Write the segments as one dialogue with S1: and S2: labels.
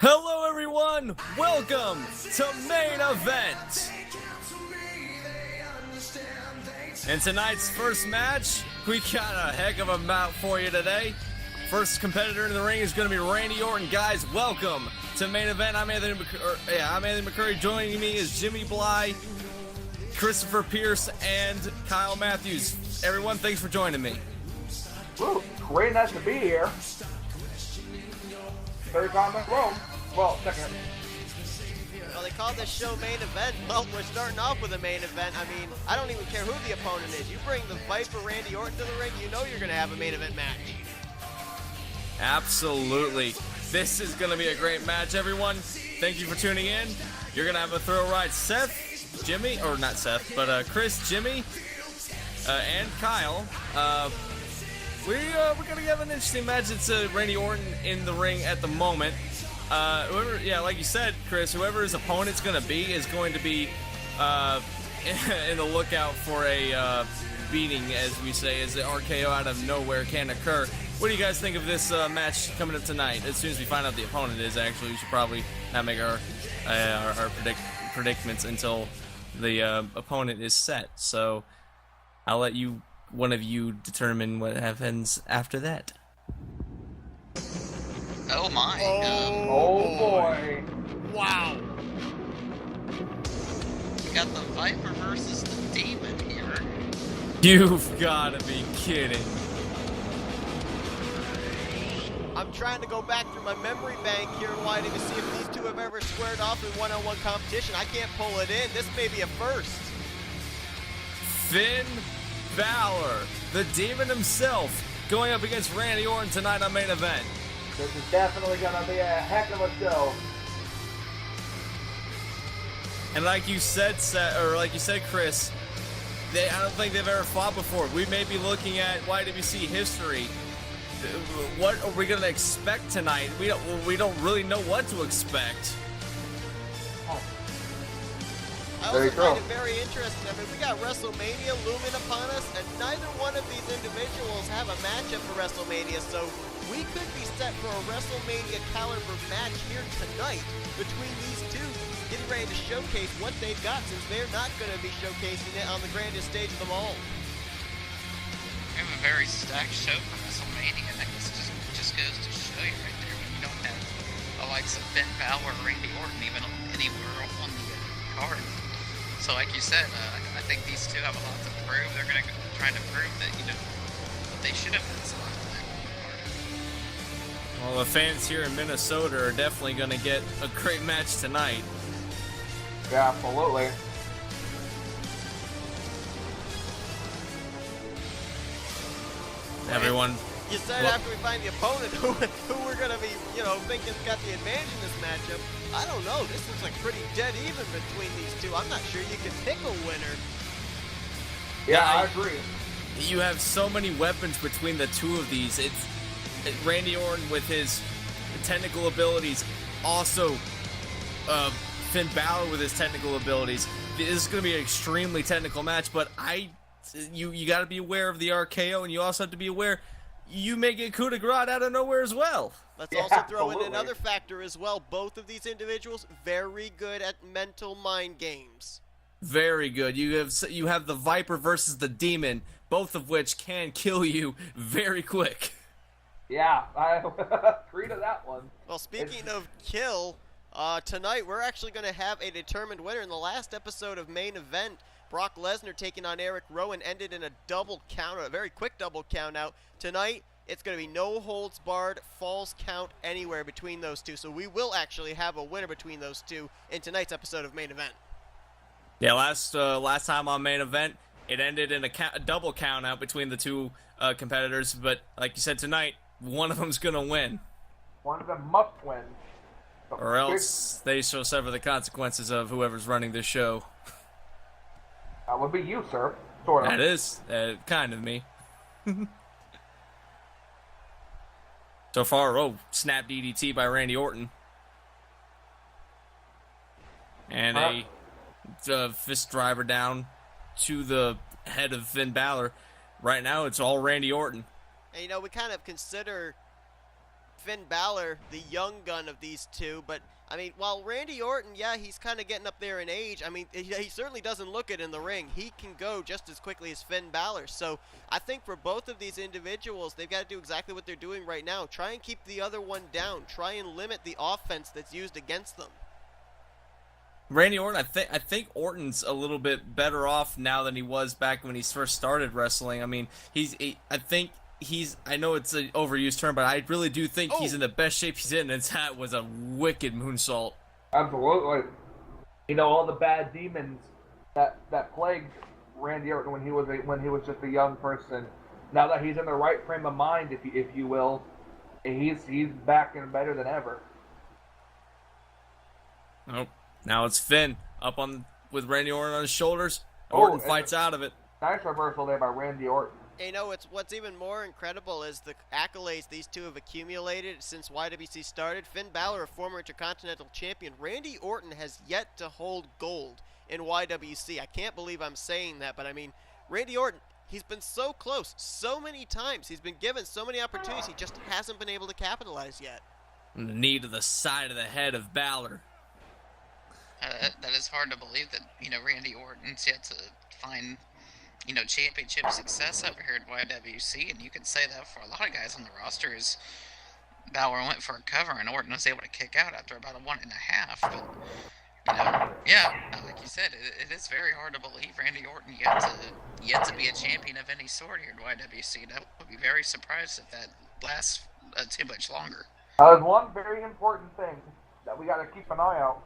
S1: Hello everyone, welcome to Main Event. In tonight's first match, we got a heck of a bout for you today. First competitor in the ring is going to be Randy Orton. Guys, welcome to Main Event. I'm Anthony McCurry. Joining me is Jimmy Bly, Christopher Pierce, and Kyle Matthews. Everyone, thanks for joining me.
S2: Woo, great nice to be here. Third time in a row. Well, second.
S3: Well, they call this show Main Event. Well, we're starting off with a main event. I mean, I don't even care who the opponent is. You bring the Viper Randy Orton to the ring, you know you're going to have a main event match.
S1: Absolutely. This is going to be a great match, everyone. Thank you for tuning in. You're going to have a thrill ride. Seth, Jimmy, or not Seth, but Chris, Jimmy, and Kyle. We're going to have an interesting match. It's Randy Orton in the ring at the moment. Like you said, Chris, whoever his opponent's going to be is going to be in the lookout for a beating, as we say, as the RKO out of nowhere can occur. What do you guys think of this match coming up tonight? As soon as we find out the opponent is, actually, we should probably not make our predicaments until the opponent is set. So I'll let one of you determine what happens after that.
S4: Oh my.
S2: Oh boy.
S3: Wow.
S4: We got the Viper versus the Demon here.
S1: You've got to be kidding.
S3: I'm trying to go back through my memory bank here in Whiting to see if these two have ever squared off in one-on-one competition. I can't pull it in. This may be a first.
S1: Finn Balor, the Demon himself, going up against Randy Orton tonight on Main Event.
S2: This is definitely going to be a heck of a show.
S1: And like you said, Chris, I don't think they've ever fought before. We may be looking at y.W.c history. What are we going to expect tonight? We don't really know what to expect.
S3: I also find it very interesting. I mean, we got WrestleMania looming upon us, and neither one of these individuals have a matchup for WrestleMania, so we could be set for a WrestleMania caliber match here tonight between these two, getting ready to showcase what they've got, since they're not going to be showcasing it on the grandest stage of them all.
S4: We have a very stacked show for WrestleMania. That just goes to show you right there. When you don't have the likes of Finn Balor or Randy Orton even anywhere on the card. So like you said, I think these two have a lot to prove. They're going to try to prove that, what they should have been selected.
S1: Well, the fans here in Minnesota are definitely going to get a great match tonight.
S2: Yeah, absolutely.
S1: Everyone.
S3: You said after we find the opponent who we're going to be, thinking's got the advantage in this matchup. I don't know. This looks like pretty dead even between these two. I'm not sure you can pick a winner.
S2: Yeah, I agree.
S1: You have so many weapons between the two of these. It's Randy Orton with his technical abilities, also Finn Balor with his technical abilities. This is going to be an extremely technical match, but you got to be aware of the RKO, and you also have to be aware you may get coup de grace out of nowhere as well.
S3: Let's also throw in another factor as well. Both of these individuals very good at mental mind games.
S1: Very good. You have the Viper versus the Demon, both of which can kill you very quick.
S2: Yeah, I agree to that one.
S3: Well, speaking of kill, tonight we're actually going to have a determined winner. In the last episode of Main Event, Brock Lesnar taking on Eric Rowan ended in a double count, a very quick double count out. Tonight, it's going to be no holds barred, falls count anywhere between those two. So we will actually have a winner between those two in tonight's episode of Main Event.
S1: Yeah, last time on Main Event, it ended in a double count out between the two competitors. But like you said, tonight, one of them's going to win.
S2: One of them must win.
S1: Or else they shall suffer the consequences of whoever's running this show.
S2: That would be you, sir. Sort of.
S1: That is kind of me. So far, snap DDT by Randy Orton. And a fist driver down to the head of Finn Balor. Right now, it's all Randy Orton.
S3: And, we kind of consider Finn Balor, the young gun of these two, but I mean, while Randy Orton, yeah, he's kind of getting up there in age. I mean, he certainly doesn't look it in the ring. He can go just as quickly as Finn Balor. So I think for both of these individuals, they've got to do exactly what they're doing right now. Try and keep the other one down. Try and limit the offense that's used against them.
S1: Randy Orton, I think Orton's a little bit better off now than he was back when he first started wrestling. I mean, I know it's an overused term, but I really do think he's in the best shape he's in, and that was a wicked moonsault.
S2: Absolutely. You know, all the bad demons that plagued Randy Orton when he was just a young person. Now that he's in the right frame of mind, if you will, he's back and better than ever.
S1: Nope. Now it's Finn up with Randy Orton on his shoulders. Orton fights out of it.
S2: Nice reversal there by Randy Orton.
S3: You know, what's even more incredible is the accolades these two have accumulated since YWC started. Finn Balor, a former Intercontinental Champion. Randy Orton has yet to hold gold in YWC. I can't believe I'm saying that, but I mean, Randy Orton, he's been so close so many times. He's been given so many opportunities. He just hasn't been able to capitalize yet.
S1: And the knee to the side of the head of Balor.
S4: That is hard to believe that, Randy Orton's yet to find, championship success over here at YWC, and you could say that for a lot of guys on the roster is Balor went for a cover and Orton was able to kick out after about a 1.5, but, like you said, it is very hard to believe Randy Orton yet to be a champion of any sort here at YWC. I would be very surprised if that lasts too much longer.
S2: There's one very important thing that we got to keep an eye out.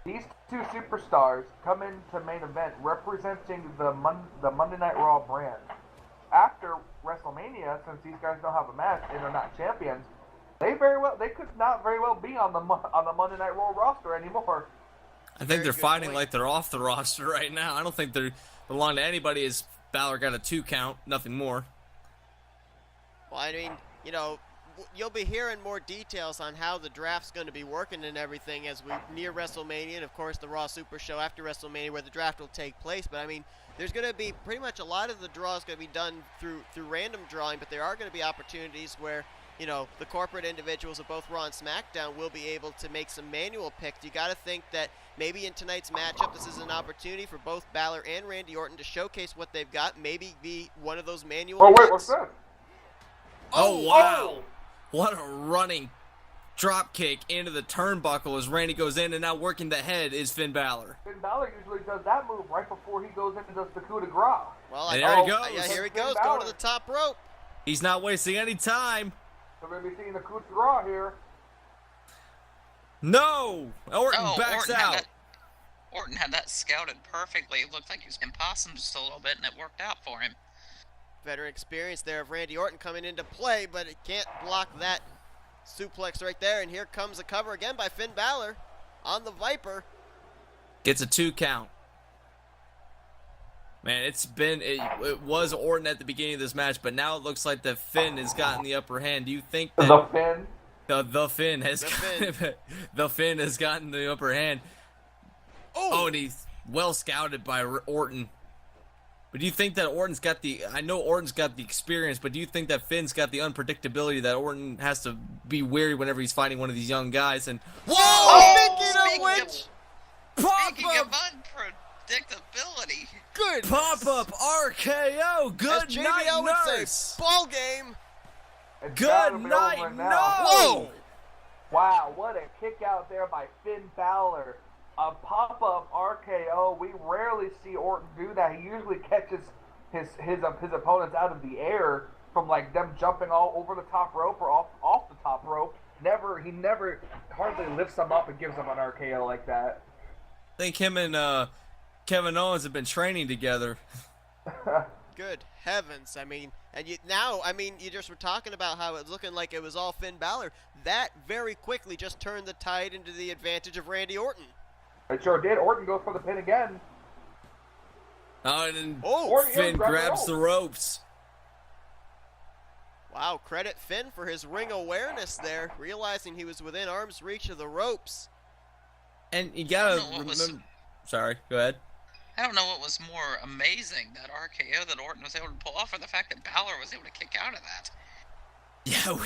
S2: These two superstars come into main event representing the Monday Night Raw brand. After WrestleMania, since these guys don't have a match and they're not champions, they could not very well be on the Monday Night Raw roster anymore.
S1: I think they're fighting like they're off the roster right now. I don't think they belong to anybody, as Balor got a 2 count, nothing more.
S3: Well, I mean, you'll be hearing more details on how the draft's going to be working and everything as we near WrestleMania, and of course the Raw Super Show after WrestleMania where the draft will take place. But I mean, there's going to be pretty much a lot of the draws going to be done through random drawing, but there are going to be opportunities where, the corporate individuals of both Raw and SmackDown will be able to make some manual picks. You got to think that maybe in tonight's matchup, this is an opportunity for both Balor and Randy Orton to showcase what they've got, maybe be one of those manual picks.
S2: Wait, what's that?
S1: Oh, wow. What a running drop kick into the turnbuckle as Randy goes in, and now working the head is Finn Balor.
S2: Finn Balor usually does that move right before he goes in and does the coup de grace.
S3: Well,
S1: there he goes.
S3: Yeah, here he goes, going to the top rope.
S1: He's not wasting any time.
S2: So we're going to be seeing the coup de grace here.
S1: No! Orton backs out.
S4: Orton had that scouted perfectly. It looked like he was impossible just a little bit, and it worked out for him.
S3: Veteran experience there of Randy Orton coming into play, but it can't block that suplex right there. And here comes a cover again by Finn Balor on the Viper.
S1: Gets a 2 count. Man, it was Orton at the beginning of this match, but now it looks like that Finn has gotten the upper hand. Do you think that
S2: the Finn?
S1: The Finn has the Finn has gotten the upper hand? Oh, and he's well scouted by Orton. But do you think that Orton's got I know Orton's got the experience, but do you think that Finn's got the unpredictability that Orton has to be wary whenever he's fighting one of these young guys? And
S4: Speaking of unpredictability.
S3: Good.
S1: Pop-up RKO. Good night, nurse.
S3: Ball game.
S1: Good night, nurse.
S3: Whoa.
S2: Wow, what a kick out there by Finn Balor. A pop-up RKO. We rarely see Orton do that. He usually catches his opponents out of the air from like them jumping all over the top rope or off the top rope. He never hardly lifts them up and gives them an RKO like that.
S1: I think him and Kevin Owens have been training together.
S3: Good heavens. I mean, you just were talking about how it was looking like it was all Finn Balor. That very quickly just turned the tide into the advantage of Randy Orton.
S2: It sure did. Orton goes for the pin again.
S1: Oh, and then
S2: Orton
S1: Finn grabs the ropes.
S3: Wow, credit Finn for his ring awareness there, realizing he was within arm's reach of the ropes.
S1: And you gotta remember... Sorry, go ahead.
S4: I don't know what was more amazing, that RKO that Orton was able to pull off, or the fact that Balor was able to kick out of that.
S1: Yeah,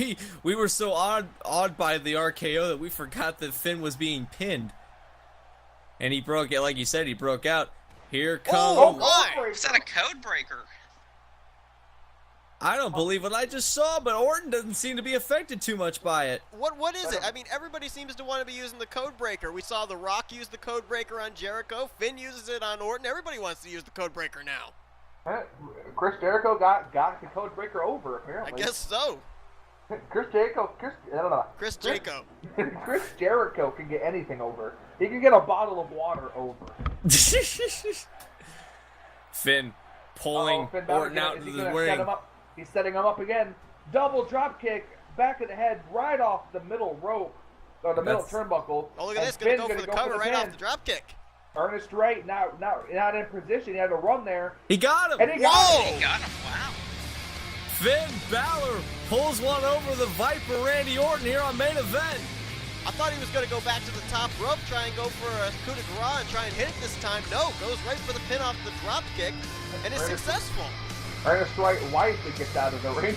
S1: we were so awed by the RKO that we forgot that Finn was being pinned. And he broke it, like you said, he broke out. Here comes...
S3: Oh, my!
S4: Is that a code breaker?
S1: I don't believe what I just saw, but Orton doesn't seem to be affected too much by it.
S3: What is it? I mean, everybody seems to want to be using the code breaker. We saw The Rock use the code breaker on Jericho. Finn uses it on Orton. Everybody wants to use the code breaker now.
S2: Chris Jericho got the code breaker over, apparently.
S3: I guess so.
S2: Chris Jericho can get anything over. He can get a bottle of water over.
S1: Finn pulling Orton out into the ring.
S2: He's setting him up again. Double drop kick, back of the head, right off the middle rope, or the middle turnbuckle.
S3: Oh, look at this. Going to go for the cover right off the drop kick.
S2: Ernest Wright not in position. He had to run there.
S1: He got him.
S2: And he got him.
S4: Wow.
S1: Finn Balor pulls one over the Viper Randy Orton here on Main Event.
S3: I thought he was going to go back to the top rope, try and go for a coup de grace and try and hit it this time. No, goes right for the pin off the drop kick, and is successful.
S2: Ernest Wright wisely gets out of the ring,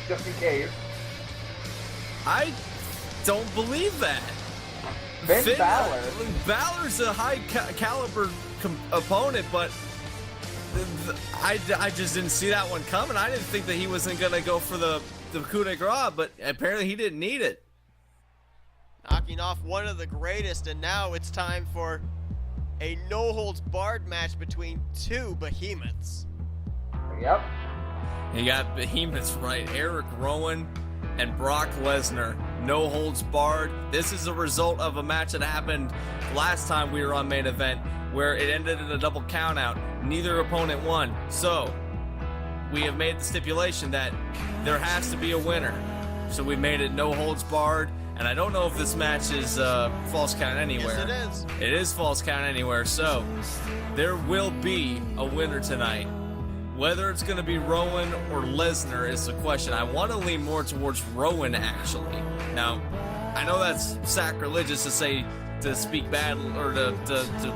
S2: just in case.
S1: I don't believe that.
S2: Finn Balor.
S1: Balor's a high caliber opponent, but I just didn't see that one coming. I didn't think that he wasn't going to go for the coup de grace, but apparently he didn't need it.
S3: Knocking off one of the greatest, and now it's time for a no-holds-barred match between two behemoths.
S2: Yep.
S1: You got behemoths, right? Eric Rowan and Brock Lesnar. No holds barred. This is a result of a match that happened last time we were on Main Event, where it ended in a double countout. Neither opponent won. So, we have made the stipulation that there has to be a winner. So we made it no holds barred. And I don't know if this match is false count anywhere.
S3: Yes, it is.
S1: It is false count anywhere. So, there will be a winner tonight. Whether it's going to be Rowan or Lesnar is the question. I want to lean more towards Rowan, actually. Now, I know that's sacrilegious to speak bad or to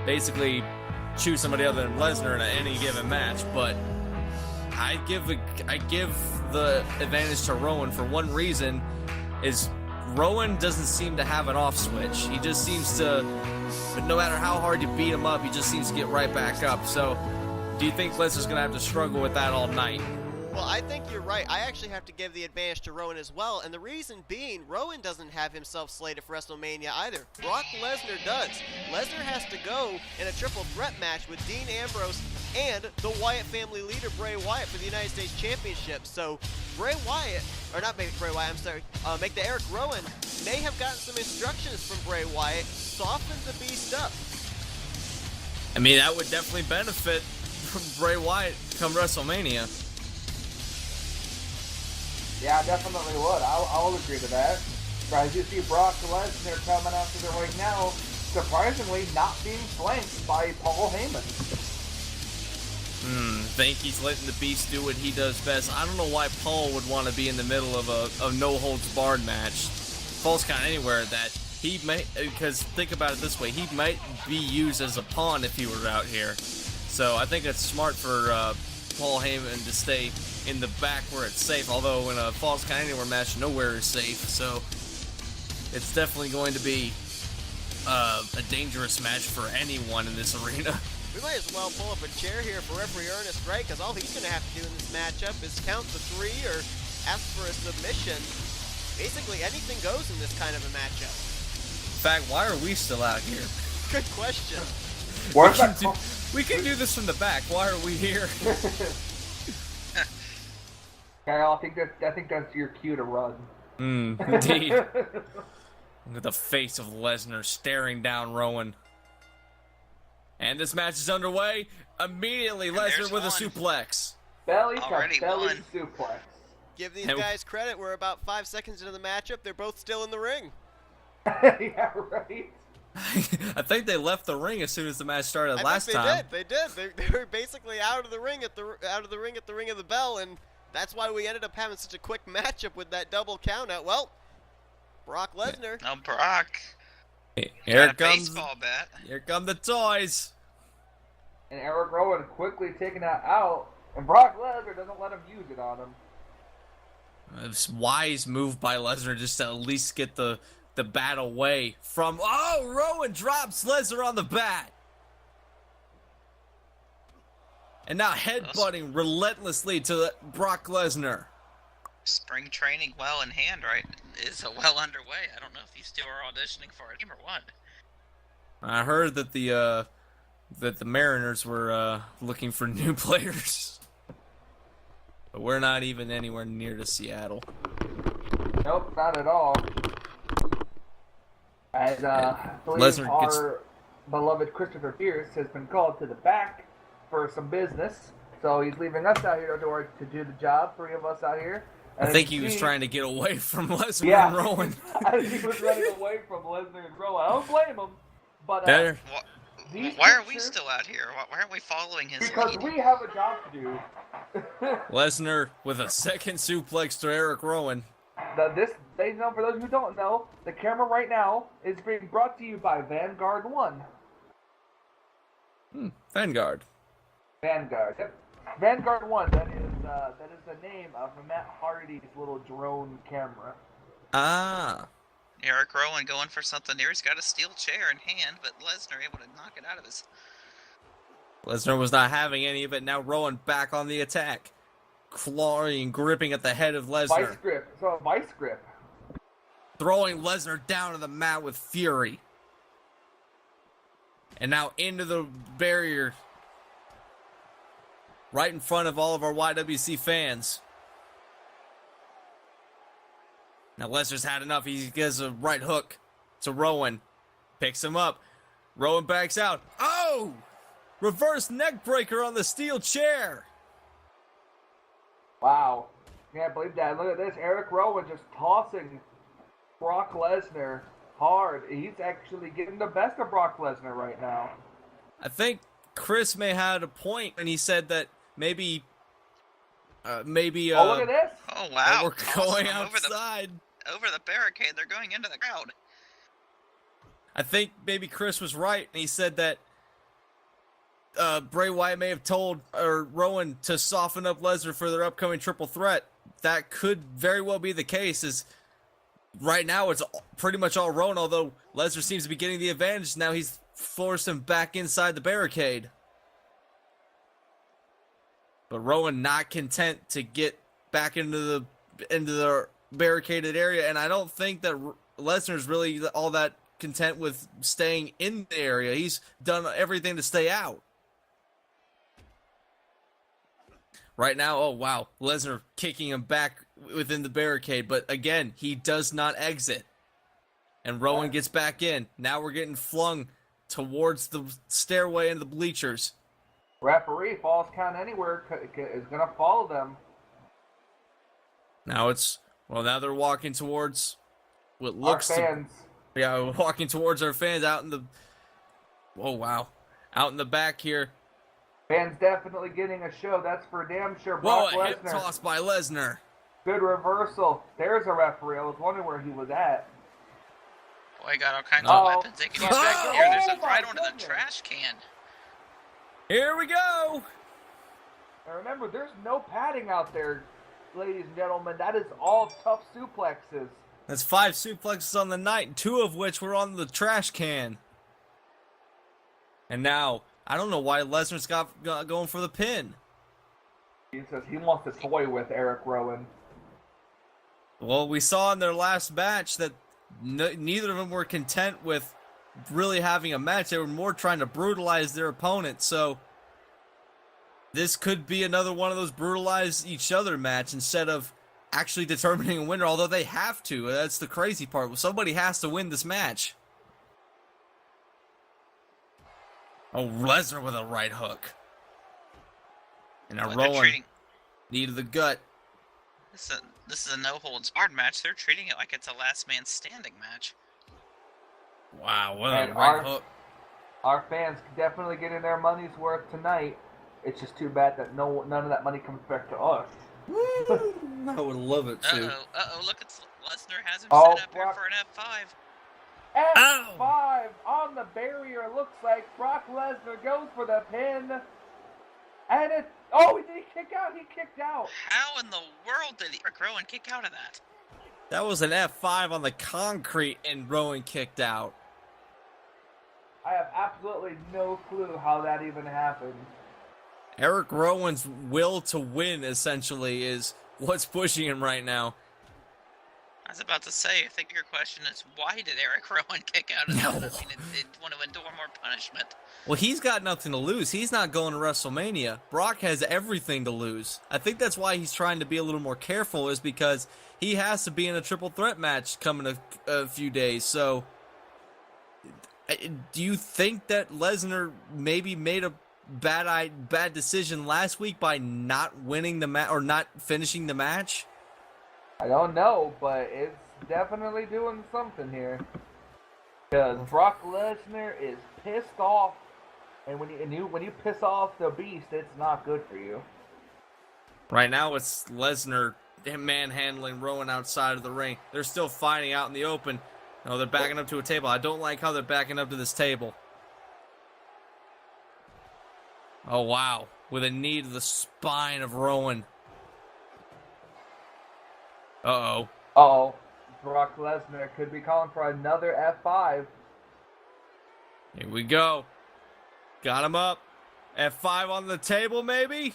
S1: basically choose somebody other than Lesnar in any given match, but I give the advantage to Rowan for one reason, is Rowan doesn't seem to have an off switch. He just seems to, no matter how hard you beat him up, he just seems to get right back up. So, do you think Lesnar's going to have to struggle with that all night?
S3: Well, I think you're right. I actually have to give the advantage to Rowan as well, and the reason being, Rowan doesn't have himself slated for WrestleMania either. Brock Lesnar does. Lesnar has to go in a triple threat match with Dean Ambrose and the Wyatt family leader, Bray Wyatt, for the United States Championship. So, Bray Wyatt, or not Bray Wyatt, I'm sorry, make the Eric Rowan, may have gotten some instructions from Bray Wyatt, soften the beast up.
S1: I mean, that would definitely benefit from Bray Wyatt come WrestleMania.
S2: Yeah, definitely would. I'll agree to that. But as you see Brock Lesnar coming out to the ring now, surprisingly not being flanked by Paul Heyman.
S1: Think he's letting the Beast do what he does best. I don't know why Paul would want to be in the middle of a no-holds-barred match. Falls count anywhere that he may, because think about it this way, he might be used as a pawn if he were out here. So I think it's smart for Paul Heyman to stay in the back where it's safe, although in a Falls Count Anywhere match, nowhere is safe. So it's definitely going to be a dangerous match for anyone in this arena.
S3: We might as well pull up a chair here for referee Ernest Wright, because all he's going to have to do in this matchup is count to 3 or ask for a submission. Basically, anything goes in this kind of a matchup.
S1: In fact, why are we still out here?
S3: Good question.
S1: We can do this from the back. Why are we here?
S2: Kyle, I think that's your cue to run.
S1: Indeed. Look at the face of Lesnar staring down Rowan. And this match is underway. Immediately, Lesnar with a suplex.
S2: Belly
S4: Already
S2: to belly
S4: won.
S2: suplex.
S3: Give these guys credit. We're about 5 seconds into the matchup. They're both still in the ring.
S2: Yeah, right.
S1: I think they left the ring as soon as the match started last time.
S3: They did. They were basically out of the ring at the ring of the bell, and that's why we ended up having such a quick matchup with that double countout. Well, Brock Lesnar.
S4: Oh, Brock.
S1: Here
S4: Got a
S1: comes
S4: baseball bat.
S1: Here come the toys.
S2: And Eric Rowan quickly taking that out, and Brock Lesnar doesn't let him use it on him.
S1: This wise move by Lesnar just to at least get the bat away from... Oh, Rowan drops Lesnar on the bat. And now headbutting relentlessly to Brock Lesnar.
S4: Spring training well in hand, right? Is well underway. I don't know if these two are auditioning for a team or what.
S1: I heard that the Mariners were looking for new players. But we're not even anywhere near to Seattle.
S2: Nope, not at all. As I believe
S1: Lesnar
S2: our beloved Christopher Pierce has been called to the back for some business. So he's leaving us out here to do the job, 3 of us out here.
S1: I think he was trying to get away from Lesnar and Rowan.
S2: I think he was running away from Lesnar and Rowan. I don't blame him. But
S4: why are we still out here? Why aren't we following his
S2: because
S4: lead?
S2: we have a job to do.
S1: Lesnar with a second suplex to Eric Rowan.
S2: For those who don't know, the camera right now is being brought to you by Vanguard 1.
S1: Vanguard.
S2: Vanguard. Yep. Vanguard 1. That is the name of Matt Hardy's little drone camera.
S1: Ah.
S4: Eric Rowan going for something here. He's got a steel chair in hand, but Lesnar able to knock it out of his...
S1: Lesnar was not having any of it. Now Rowan back on the attack. Clawing and gripping at the head of Lesnar.
S2: Vice grip. So vice grip.
S1: Throwing Lesnar down to the mat with fury. And now into the barrier. Right in front of all of our y.W.c fans. Now Lesnar's had enough. He gives a right hook to Rowan. Picks him up. Rowan backs out. Oh! Reverse neck breaker on the steel chair.
S2: Wow. Can't believe that. Look at this. Eric Rowan just tossing Brock Lesnar hard. He's actually getting the best of Brock Lesnar right now.
S1: I think Chris may have had a point when he said that maybe...
S2: Oh, look at this.
S4: Oh, wow.
S1: We're going
S4: Awesome.
S1: outside.
S4: Over the barricade. They're going into the crowd.
S1: I think maybe Chris was right, and he said that Bray Wyatt may have told Rowan to soften up Lesnar for their upcoming triple threat. That could very well be the case, as right now it's pretty much all Rowan, although Lesnar seems to be getting the advantage. Now he's forced him back inside the barricade. But Rowan not content to get back into the barricaded area, and I don't think that Lesnar's really all that content with staying in the area. He's done everything to stay out. Right now, oh wow, Lesnar kicking him back within the barricade, but again, he does not exit. And Rowan gets back in. Now we're getting flung towards the stairway and the bleachers.
S2: Referee, falls count anywhere is going to follow them.
S1: Now now they're walking towards what looks
S2: Our fans.
S1: we're walking towards our fans out in the... Oh, wow. Out in the back here.
S2: Fans definitely getting a show, that's for damn sure.
S1: Whoa,
S2: Brock
S1: a hip
S2: Lesnar.
S1: toss by Lesnar.
S2: Good reversal. There's a referee. I was wondering where he was at.
S4: Boy, got all kinds of weapons. They can use back
S1: Oh,
S4: here. There's a
S2: my
S4: right onto the
S2: goodness.
S4: trash can.
S1: Here we go.
S2: And remember, there's no padding out there, ladies and gentlemen. That is all tough suplexes.
S1: That's 5 suplexes on the night, 2 of which were on the trash can. And now, I don't know why Lesnar's got going for the pin.
S2: He says he wants to toy with Eric Rowan.
S1: Well, we saw in their last match that neither of them were content with really having a match. They were more trying to brutalize their opponent. So this could be another one of those brutalize each other match instead of actually determining a winner, although they have to. That's the crazy part. Somebody has to win this match. Oh, Lesnar with a right hook. And now Rowan, knee to the gut.
S4: This is a no-holds-barred match. They're treating it like it's a last man standing match.
S1: Wow, what
S2: And
S1: a right hook.
S2: Our fans definitely getting their money's worth tonight. It's just too bad that none of that money comes back to us.
S1: I would love it too.
S4: Look, Lesnar has him
S2: Oh,
S4: set up here for an F5.
S2: F5 on the barrier. Looks like Brock Lesnar goes for the pin. And Oh, did he kick out? He kicked out.
S4: How in the world did Eric Rowan kick out of that?
S1: That was an F5 on the concrete, and Rowan kicked out.
S2: I have absolutely no clue how that even happened.
S1: Eric Rowan's will to win, essentially, is what's pushing him right now.
S4: I was about to say, I think your question is, why did Eric Rowan kick out of that? I mean, it want to endure more punishment.
S1: Well, he's got nothing to lose. He's not going to WrestleMania. Brock has everything to lose. I think that's why he's trying to be a little more careful, is because he has to be in a triple threat match coming a few days. So, do you think that Lesnar maybe made a bad decision last week by not winning the match or not finishing the match?
S2: I don't know, but it's definitely doing something here. Because Brock Lesnar is pissed off, and when you piss off the beast, it's not good for you.
S1: Right now, it's Lesnar manhandling Rowan outside of the ring. They're still fighting out in the open. No, they're backing up to a table. I don't like how they're backing up to this table. Oh, wow. With a knee to the spine of Rowan. Uh-oh.
S2: Uh-oh. Brock Lesnar could be calling for another F5.
S1: Here we go. Got him up. F5 on the table, maybe?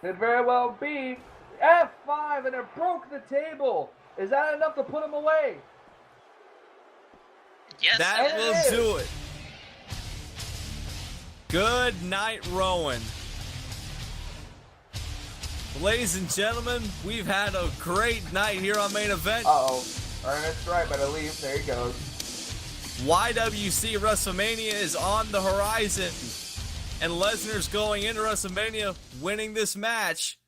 S2: Could very well be. F5, and it broke the table. Is that enough to put him away?
S4: Yes,
S1: That
S4: it
S1: will
S4: is.
S1: do it. Good night, Rowan. Ladies and gentlemen, we've had a great night here on Main Event.
S2: Uh-oh. Ernest Wright better leave. There he goes.
S1: y.W.c WrestleMania is on the horizon. And Lesnar's going into WrestleMania winning this match.